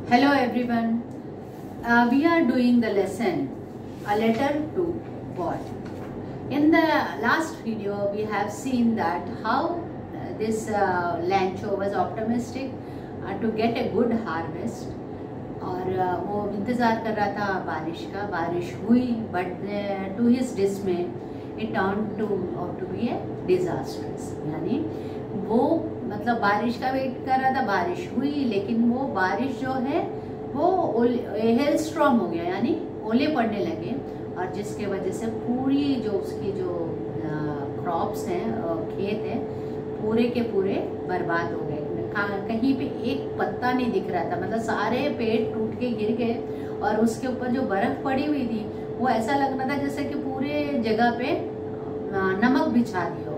Hello everyone. We are doing the lesson A Letter to God. In the last video we have seen that how this Lancho was optimistic to get a good harvest और वो इंतज़ार कर रहा था बारिश का. बारिश हुई but to his dismay it turned out to be a disastrous. यानी वो मतलब बारिश का वेट कर रहा था, बारिश हुई लेकिन वो बारिश जो है वो हेल स्ट्रॉन्ग हो गया, यानी ओले पड़ने लगे और जिसके वजह से पूरी जो उसकी जो क्रॉप्स हैं, खेत है, पूरे के पूरे बर्बाद हो गए. कहीं पे एक पत्ता नहीं दिख रहा था, मतलब सारे पेड़ टूट के गिर गए और उसके ऊपर जो बर्फ पड़ी हुई थी वो ऐसा लग रहा था जैसे कि पूरे जगह पे नमक बिछा दिया हो,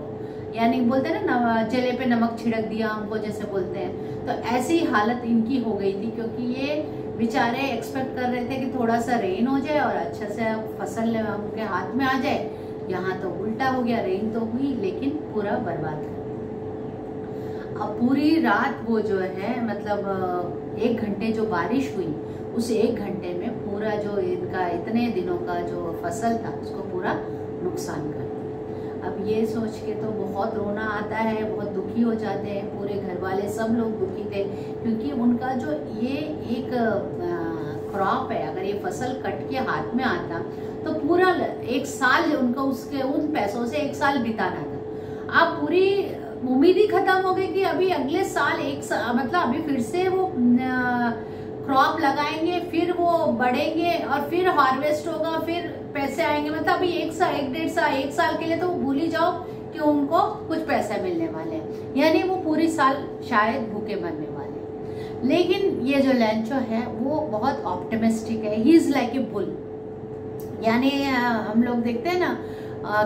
यानी बोलते हैं ना जले पे नमक छिड़क दिया हमको जैसे बोलते हैं. तो ऐसी हालत इनकी हो गई थी क्योंकि ये बेचारे एक्सपेक्ट कर रहे थे कि थोड़ा सा रेन हो जाए और अच्छा से फसल उनके हाथ में आ जाए. यहाँ तो उल्टा हो गया, रेन तो हुई लेकिन पूरा बर्बाद कर. अब पूरी रात वो जो है मतलब 1 घंटे जो बारिश हुई उस 1 घंटे में पूरा जो इनका इतने दिनों का जो फसल था उसको पूरा नुकसान कर दिया. अब ये सोच के तो बहुत रोना आता है, बहुत दुखी हो जाते हैं. पूरे घर वाले सब लोग दुखी थे क्योंकि उनका जो ये एक क्रॉप है, अगर ये फसल कट के हाथ में आता तो पूरा 1 साल उनका उसके उन पैसों से 1 साल बिताना था. अब पूरी उम्मीद ही खत्म हो गई कि अभी अगले साल मतलब अभी फिर से वो क्रॉप लगाएंगे, फिर वो बढ़ेंगे और फिर हार्वेस्ट होगा, फिर पैसे आएंगे. मतलब अभी 1 साल के लिए तो भूल ही जाओ कि उनको कुछ पैसे मिलने वाले हैं, यानी वो पूरी साल शायद भूखे मरने वाले हैं. लेकिन ये जो लैंचो है वो बहुत ऑप्टिमिस्टिक है. He is like a bull, यानी हम लोग देखते हैं ना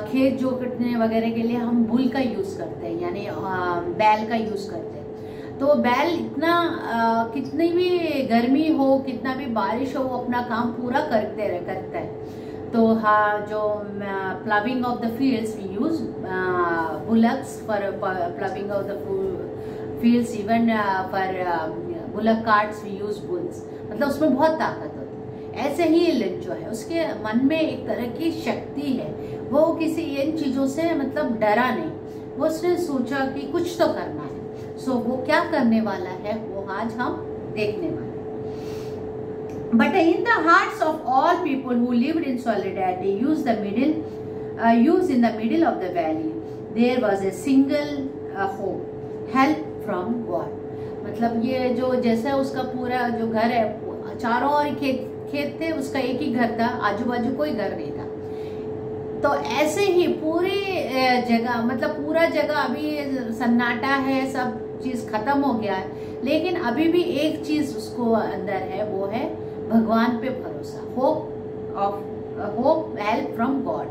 खेत जोतने वगैरह के लिए हम बुल का यूज करते हैं, यानी बैल का यूज करते हैं. तो बैल इतना कितनी भी गर्मी हो, कितना भी बारिश हो, वो अपना काम पूरा करता है. तो हाँ, जो ploughing of the fields we use bullocks for ploughing of the fields, even for bullock carts we use bulls. मतलब उसमें बहुत ताकत होती है. ऐसे ही लैंचो है, उसके मन में एक तरह की शक्ति है. वो किसी इन चीजों से मतलब डरा नहीं, वो उसने सोचा कि कुछ तो करना है. सो वो क्या करने वाला है वो आज हम देखने वाले. But in the hearts of all people who lived in solidarity use in the middle of the valley there was a single hope, help from God. मतलब ये जो जैसा उसका पूरा जो घर है, चारों ओर खेत थे, उसका एक ही घर था, आजू बाजू कोई घर नहीं था. तो ऐसे ही पूरी जगह मतलब पूरा जगह अभी सन्नाटा है, सब चीज खत्म हो गया है, लेकिन अभी भी एक चीज उसको अंदर है, वो है भगवान पे भरोसा. होप हेल्प फ्रॉम गॉड,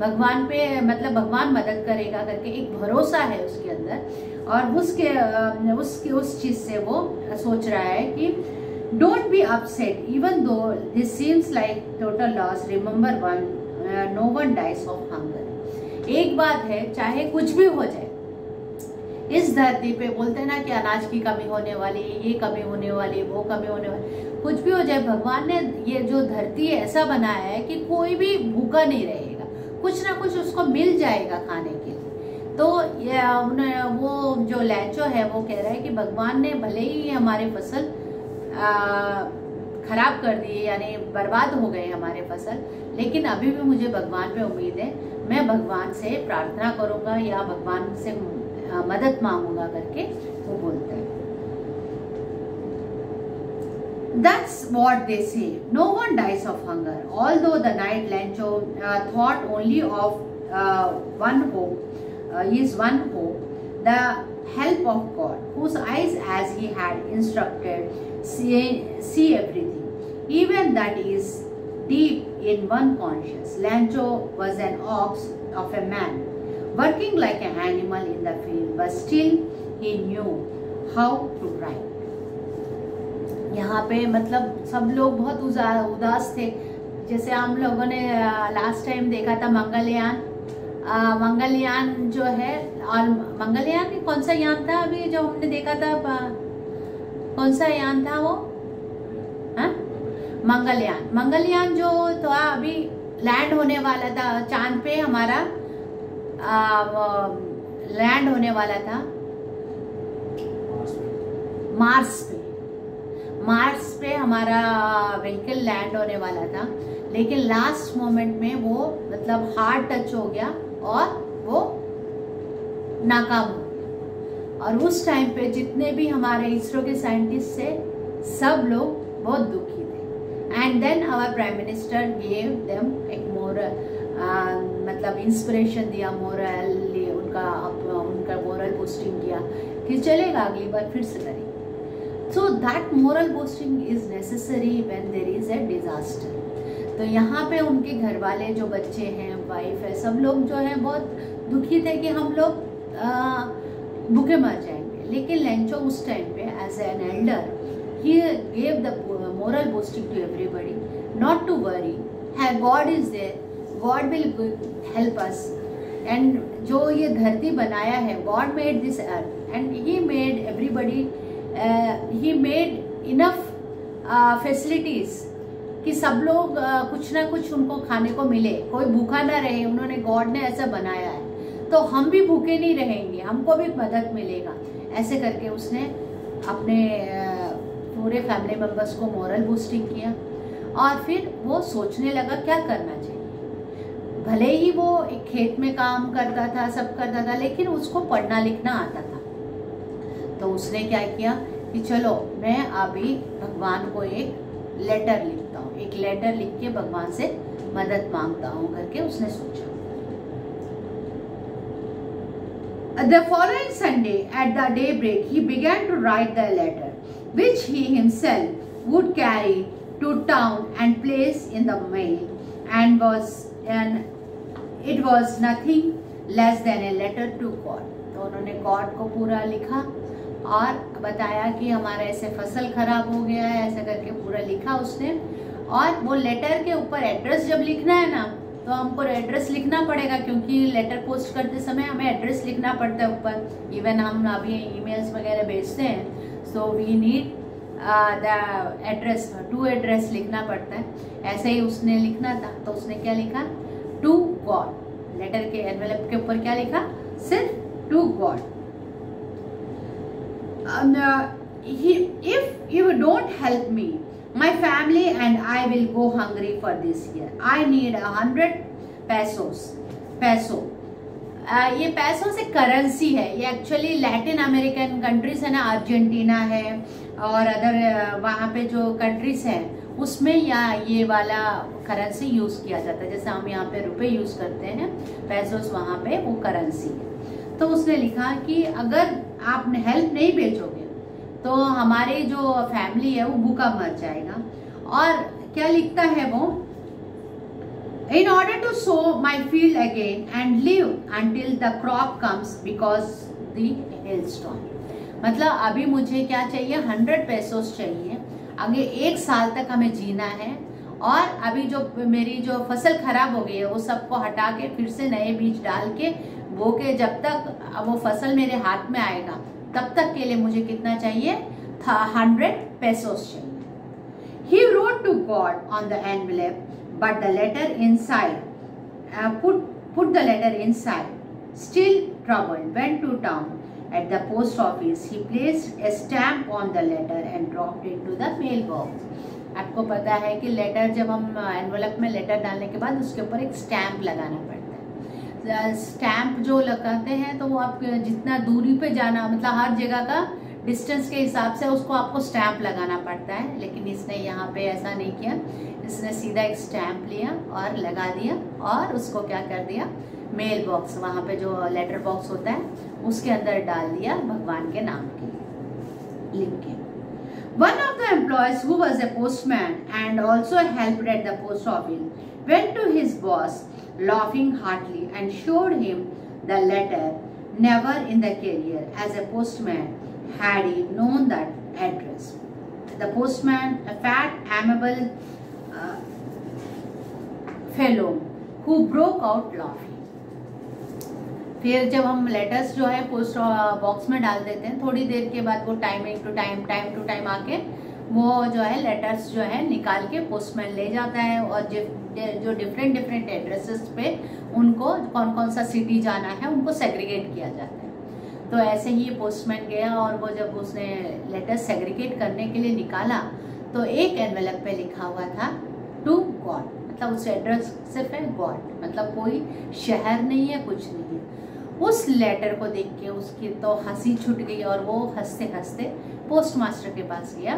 भगवान पे मतलब भगवान मदद करेगा करके एक भरोसा है उसके अंदर. और उसके उस चीज से वो सोच रहा है कि don't be upset even though this seems like total loss, remember one, no one dies of hunger. एक बात है, चाहे कुछ भी हो जाए इस धरती पे, बोलते हैं ना कि अनाज की कमी होने वाली, ये कमी होने वाली, वो कमी होने वाली, कुछ भी हो जाए, भगवान ने ये जो धरती ऐसा बनाया है कि कोई भी भूखा नहीं रहेगा, कुछ ना कुछ उसको मिल जाएगा खाने के लिए. तो वो जो लैंचो है वो कह रहा है कि भगवान ने भले ही हमारी फसल खराब कर दी, यानी बर्बाद हो गए हमारे फसल, लेकिन अभी भी मुझे भगवान पे उम्मीद है. मैं भगवान से प्रार्थना करूंगा या भगवान से मदद मांगूंगा करके वो बोलता है. That's what they say. No one dies of hunger. Although the night Lancho thought only of one hope, the help of God, whose eyes, as he had instructed, see everything, even that is deep in one conscience. Lancho was an ox of a man, working like an animal in the field, but still he knew how to write. यहाँ पे मतलब सब लोग बहुत उदास थे. जैसे हम लोगों ने लास्ट टाइम देखा था मंगलयान जो है, और मंगलयान कौन सा यान था अभी जो हमने देखा था, कौन सा यान था वो, मंगलयान। मंगलयान जो था अभी लैंड होने वाला था चांद पे, हमारा लैंड होने वाला था मार्स पे हमारा व्हीकल लैंड होने वाला था, लेकिन लास्ट मोमेंट में वो मतलब हार्ड टच हो गया और वो नाकाम हो गया। और उस टाइम पे जितने भी हमारे इसरो के साइंटिस्ट थे सब लोग बहुत दुखी थे। And then our prime minister gave them एक मोरल मतलब इंस्पिरेशन दिया, मोरल उनका मोरल बूस्टिंग किया कि चलेगा, अगली बार फिर से करेंगे। So that moral boosting is necessary when there is a disaster. तो यहाँ पे उनके घर वाले जो बच्चे हैं, वाइफ है, सब लोग जो है बहुत दुखी थे कि हम लोग भूखे मर जाएंगे। लेकिन लेंचो उस टाइम पे as an elder he gave the moral boosting to everybody not to worry, God is there, God will help us. And जो ये धरती बनाया है, God made this earth and he made everybody, he made enough facilities कि सब लोग कुछ ना कुछ उनको खाने को मिले, कोई भूखा ना रहे। उन्होंने गॉड ने ऐसा बनाया है तो हम भी भूखे नहीं रहेंगे, हमको भी मदद मिलेगा। ऐसे करके उसने अपने पूरे फैमिली मेंबर्स को मोरल बूस्टिंग किया और फिर वो सोचने लगा क्या करना चाहिए। भले ही वो एक खेत में काम करता था, सब करता था, लेकिन उसको पढ़ना लिखना आता था। तो उसने क्या किया कि चलो मैं अभी भगवान को एक लेटर लिखता हूँ, एक लेटर लिख के भगवान से मदद मांगता हूँ करके उसने सोचा। The following Sunday at the daybreak he began to write the letter which he himself would carry to town and place in the mail, and it was nothing less than a letter to God. तो उन्होंने God को पूरा लिखा और बताया कि हमारा ऐसे फसल खराब हो गया है, ऐसा करके पूरा लिखा उसने। और वो लेटर के ऊपर एड्रेस जब लिखना है ना, तो हमको एड्रेस लिखना पड़ेगा क्योंकि लेटर पोस्ट करते समय हमें एड्रेस लिखना पड़ता है ऊपर। इवन हम अभी ईमेल्स वगैरह भेजते हैं, so we need the address, to address लिखना पड़ता है। ऐसे ही उसने लिखना था, तो उसने क्या लिखा, टू गॉड। लेटर के एनवेलप के ऊपर क्या लिखा, सिर्फ to God. If you don't help me, my family and I will go hungry for this year. I need 100 pesos. ये पैसों से करेंसी है। ये एक्चुअली लैटिन अमेरिकन कंट्रीज है ना, अर्जेंटीना है और अदर वहाँ पे जो कंट्रीज हैं उसमें ये वाला करेंसी यूज किया जाता है। जैसे हम यहाँ पे रुपए यूज करते हैं, पैसोस वहाँ पे वो करेंसी है। तो उसने लिखा कि अगर आप हेल्प नहीं भेजोगे तो हमारी जो फैमिली है वो भूखा मर जाएगा। और क्या लिखता है वो, In order to sow my field again and live until the crop comes because the hailstorm. मतलब अभी मुझे क्या चाहिए, 100 पेसोस चाहिए। आगे 1 साल तक हमें जीना है और अभी जो मेरी जो फसल खराब हो गई है वो सबको हटा के फिर से नए बीज डाल के बो के जब तक वो फसल मेरे हाथ में आएगा तब तक के लिए मुझे कितना चाहिए, 100 pesos चाहिए। He wrote to God on the envelope, but the letter inside, put the letter inside. Still troubled, went to town. At the post office, he placed a stamp on the letter and dropped it to the mailbox. आपको पता है कि letter जब हम envelope में letter डालने के बाद उसके ऊपर एक स्टैम्प लगाना पड़ता है। स्टैम्प जो लगाते हैं तो वो आप जितना दूरी पे जाना, मतलब हर जगह का डिस्टेंस के हिसाब से उसको आपको स्टैम्प लगाना पड़ता है। लेकिन इसने यहाँ पे ऐसा नहीं किया, इसने सीधा एक स्टैम्प लिया और लगा दिया और उसको क्या कर दिया, मेल बॉक्स, वहाँ पे जो लेटर बॉक्स होता है उसके अंदर डाल दिया भगवान के नाम के लिख के। One of the employees who was a postman and also helped at the post office went to his boss laughing heartily and showed him the letter. Never in the career as a postman had he known that address. The postman, a fat, amiable fellow who broke out laughing. फिर जब हम letters जो है post box में डाल देते हैं, थोड़ी देर के बाद वो टाइम टू टाइम आके वो जो है लेटर्स जो है निकाल के पोस्टमैन ले जाता है, और जो डिफरेंट डिफरेंट एड्रेसेस पे उनको कौन कौन सा सिटी जाना है उनको सेग्रीगेट किया जाता है। तो ऐसे ही ये पोस्टमैन गया, और वो जब उसने लेटर सेग्रीगेट करने के लिए निकाला तो एक एनवेलप पे लिखा हुआ था टू गॉड, मतलब उस एड्रेस सिर्फ है गॉड, मतलब कोई शहर नहीं है, कुछ नहीं है। उस लेटर को देख के उसकी तो हंसी छूट गई, और वो हंसते हंसते पोस्ट मास्टर के पास गया,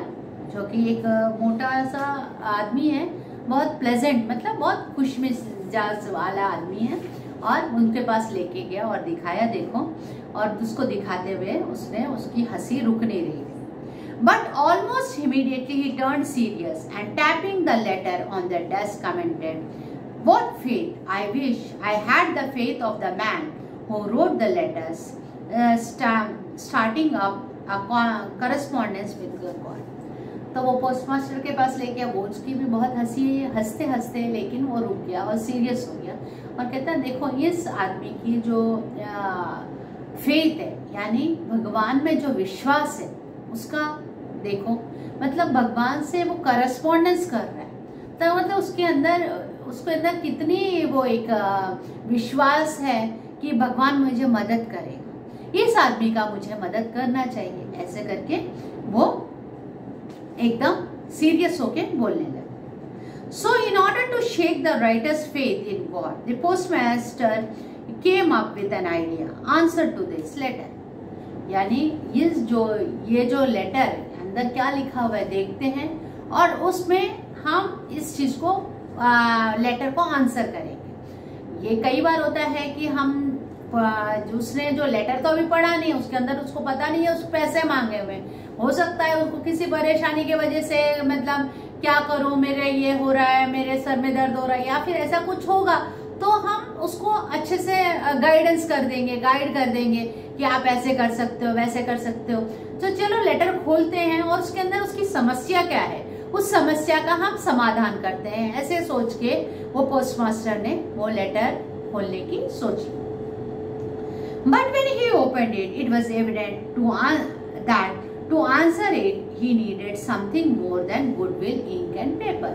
जो कि एक मोटा सा आदमी है, बहुत प्लेजेंट, मतलब बहुत खुश मिजाज वाला आदमी है, और उनके पास लेके गया और दिखाया, देखो, और उसको दिखाते हुए उसने उसकी हंसी रुक नहीं रही थी। But almost immediately he turned serious and tapping the letter on the desk commented, "What fate! I wish I had the faith of the man who wrote the letters, starting up a correspondence with God." तो वो post master के पास ले गया, वो उसकी भी बहुत हंसी, हंसते हंसते लेकिन वो रुक गया और सीरियस हो गया, और कहता देखो इस आदमी की जो फेथ है, यानी भगवान में जो विश्वास है उसका देखो, मतलब भगवान से वो करस्पॉन्डेंस कर रहा है, तो मतलब उसके अंदर कितनी वो एक विश्वास है कि भगवान मुझे मदद करेगा, इस आदमी का मुझे मदद करना चाहिए, ऐसे करके वो एकदम सीरियस होके बोलने लगा। So in order to shake the writer's faith in God, the postmaster came up with an idea, answer to this letter. यानी ये जो लेटर अंदर क्या लिखा हुआ है देखते हैं, और उसमें हम इस चीज को लेटर को आंसर करेंगे। ये कई बार होता है कि हम उसने जो लेटर तो अभी पढ़ा नहीं, उसके अंदर उसको पता नहीं है, उस पैसे मांगे हुए, हो सकता है उसको किसी परेशानी की वजह से, मतलब क्या करूं, मेरे ये हो रहा है, मेरे सर में दर्द हो रहा है, या फिर ऐसा कुछ होगा, तो हम उसको अच्छे से गाइडेंस कर देंगे, गाइड कर देंगे कि आप ऐसे कर सकते हो, वैसे कर सकते हो। तो चलो लेटर खोलते हैं और उसके अंदर उसकी समस्या क्या है, उस समस्या का हम समाधान करते हैं, ऐसे सोच के वो पोस्ट मास्टर ने वो लेटर खोलने की सोची। But when he opened it, it was evident that to answer it, he needed something more than goodwill, ink and paper.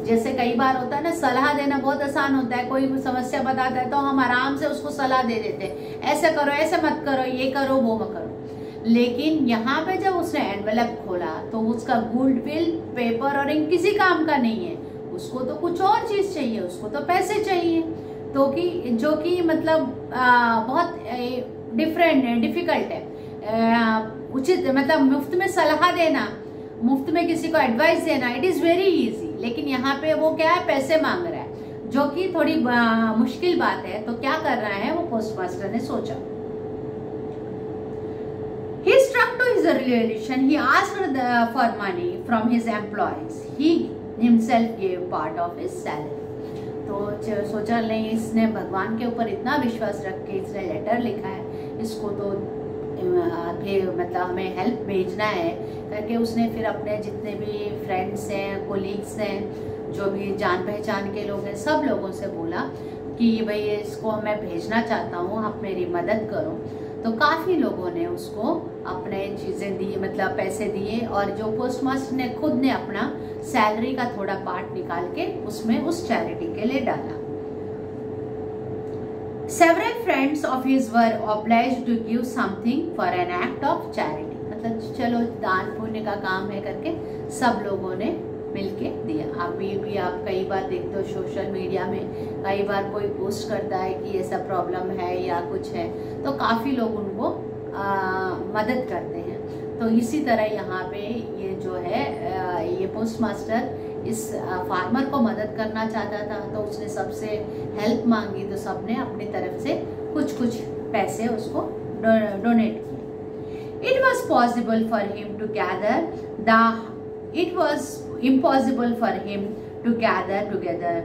जैसे कई बार होता है ना, सलाह देना बहुत आसान होता है, कोई समस्या बताता है तो हम आराम से उसको सलाह दे देते हैं, ऐसे करो, ऐसे मत करो, ये करो, वो मत करो। लेकिन यहाँ पे जब उसने एनवेलप खोला तो उसका गुडविल, पेपर और इंक किसी काम का नहीं है, उसको तो कुछ और चीज चाहिए, उसको तो पैसे चाहिए, तो कि जो कि मतलब बहुत डिफिकल्ट है, उचित, मतलब मुफ्त में सलाह देना, मुफ्त में किसी को एडवाइस देना, इट इज वेरी इजी, लेकिन यहाँ पे वो क्या है, पैसे मांग रहा है, जो कि थोड़ी मुश्किल बात है। तो क्या कर रहा है वो पोस्ट मास्टर ने सोचा, he struck to his resolution, he asked for money from his employees, he himself gave part of his salary। तो सोचा नहीं, इसने भगवान के ऊपर इतना विश्वास रख के इसने लेटर लिखा है, इसको तो मतलब हमें हेल्प भेजना है करके उसने फिर अपने जितने भी फ्रेंड्स हैं, कोलीग्स हैं, जो भी जान पहचान के लोग हैं, सब लोगों से बोला कि भाई इसको मैं भेजना चाहता हूँ, आप मेरी मदद करो। तो काफ़ी लोगों ने उसको अपने चीज़ें दी, मतलब पैसे दिए, और जो पोस्ट मास्टर ने खुद ने अपना सैलरी का थोड़ा पार्ट निकाल के उसमें उस चैरिटी के लिए डाला। Several friends of his were obliged to give something for an act of charity, मतलब चलो दान पुण्य का काम है करके सब लोगों ने मिलके दिया। अभी भी आप कई बार देखते हो सोशल मीडिया में, कई बार कोई पोस्ट करता है कि ऐसा प्रॉब्लम है या कुछ है, तो काफ़ी लोग उनको मदद करते हैं। तो इसी तरह यहाँ पे ये जो है ये पोस्ट मास्टर इस फार्मर को मदद करना चाहता था, तो उसने सबसे हेल्प मांगी, तो सबने अपनी तरफ से कुछ कुछ पैसे उसको डोनेट किए। It was impossible for him to gather together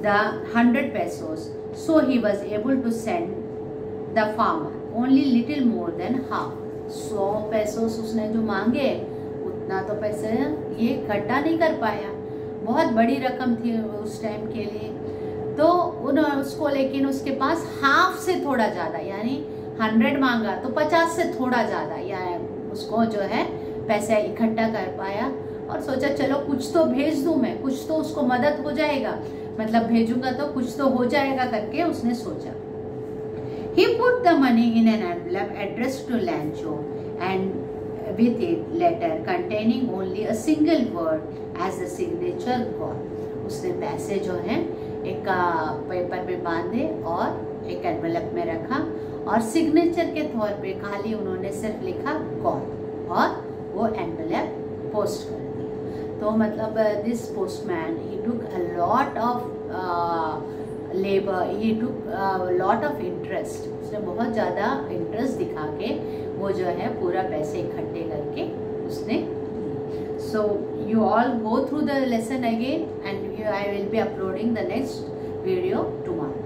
the 100 pesos, so he was able to send the farmer only little more than half। 100 pesos उसने जो मांगे उतना तो पैसे ये इकट्ठा नहीं कर पाया, बहुत बड़ी रकम थी उस टाइम के लिए। तो उसको, लेकिन उसके पास हाफ से थोड़ा ज़्यादा, यानी 100 मांगा तो 50 से थोड़ा ज़्यादा, या उसको जो है पैसे इकट्ठा कर पाया, और सोचा चलो कुछ तो भेज दूं मैं, कुछ तो उसको मदद हो जाएगा, मतलब भेजूंगा तो कुछ तो हो जाएगा करके उसने सोचा। He put the money in an envelope addressed to Lancho and with it letter containing only a single word as the signature God. उसने पैसे जो हैं एक पेपर में बांधे और एक एनवेलप में रखा और सिग्नेचर के तौर पे खाली उन्होंने सिर्फ लिखा गॉड और वो एनवेलप पोस्ट कर दी। तो मतलब this postman he took a lot of labour, he took lot of interest, उसने बहुत ज़्यादा इंटरेस्ट दिखा के वो जो है पूरा पैसे इकट्ठे करके उसने। So you all go through the lesson again and I will be uploading the next video tomorrow.